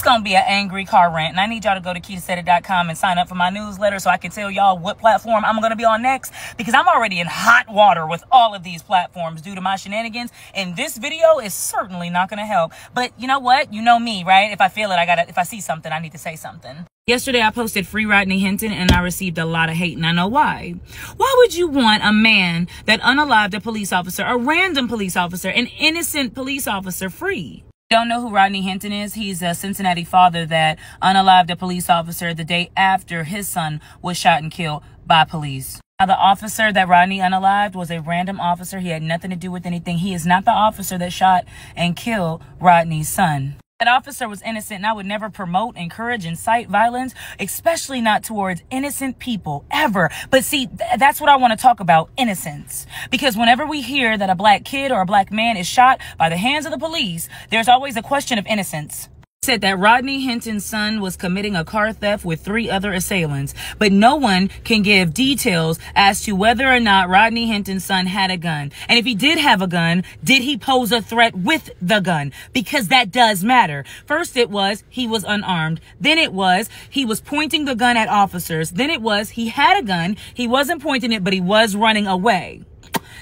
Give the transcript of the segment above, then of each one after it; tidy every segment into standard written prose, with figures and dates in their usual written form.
gonna be an angry car rant, and I need y'all to go to keytoset.com and sign up for my newsletter so I can tell y'all what platform I'm gonna be on next, because I'm already in hot water with all of these platforms due to my shenanigans, and this video is certainly not gonna help. But you know what? You know me, right? If I feel it, if I see something, I need to say something. Yesterday, I posted Free Rodney Hinton, and I received a lot of hate, and I know why. Why would you want a man that unalived a police officer, a random police officer, an innocent police officer, free? Don't know who Rodney Hinton is? He's a Cincinnati father that unalived a police officer the day after his son was shot and killed by police. Now, the officer that Rodney unalived was a random officer. He had nothing to do with anything. He is not the officer that shot and killed Rodney's son. That officer was innocent, and I would never promote, encourage, incite violence, especially not towards innocent people, ever. But see, that's what I want to talk about, innocence. Because whenever we hear that a black kid or a black man is shot by the hands of the police, there's always a question of innocence. Said that Rodney Hinton's son was committing a car theft with 3 other assailants, but no one can give details as to whether or not Rodney Hinton's son had a gun. And if he did have a gun, did he pose a threat with the gun? Because that does matter. First it was he was unarmed. Then it was he was pointing the gun at officers. Then it was he had a gun. He wasn't pointing it, but he was running away.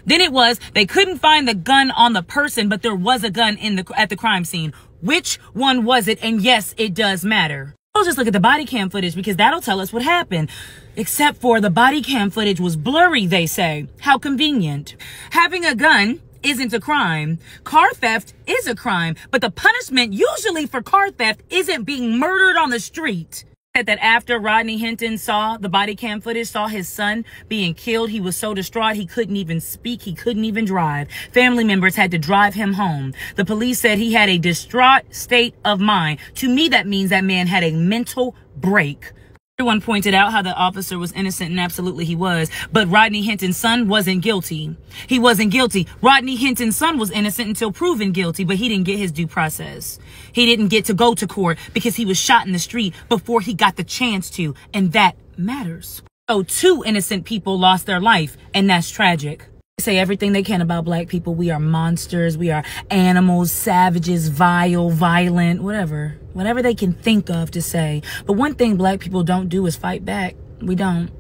Then it was they couldn't find the gun on the person, but there was a gun at the crime scene. Which one was it? And yes, it does matter. We'll just look at the body cam footage because that'll tell us what happened. Except for the body cam footage was blurry, they say. How convenient. Having a gun isn't a crime. Car theft is a crime, but the punishment usually for car theft isn't being murdered on the street. That after Rodney Hinton saw the body cam footage, saw his son being killed, he was so distraught he couldn't even speak, he couldn't even drive. Family members had to drive him home. The police said he had a distraught state of mind. To me, that means that man had a mental break. Everyone pointed out how the officer was innocent, and absolutely he was. But Rodney Hinton's son wasn't guilty. He wasn't guilty. Rodney Hinton's son was innocent until proven guilty, but he didn't get his due process. He didn't get to go to court because he was shot in the street before he got the chance to, and that matters. So 2 innocent people lost their life, and that's tragic. They say everything they can about black people. We are monsters. We are animals, savages, vile, violent, whatever. Whatever they can think of to say. But one thing black people don't do is fight back. We don't.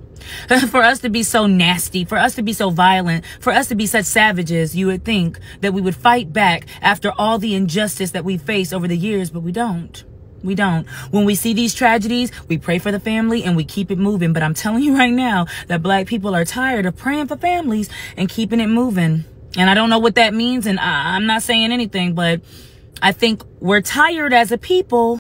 For us to be so nasty, for us to be so violent, for us to be such savages, you would think that we would fight back after all the injustice that we face over the years, but we don't. We don't. When we see these tragedies, we pray for the family and we keep it moving. But I'm telling you right now that black people are tired of praying for families and keeping it moving. And I don't know what that means. And I'm not saying anything, but I think we're tired as a people.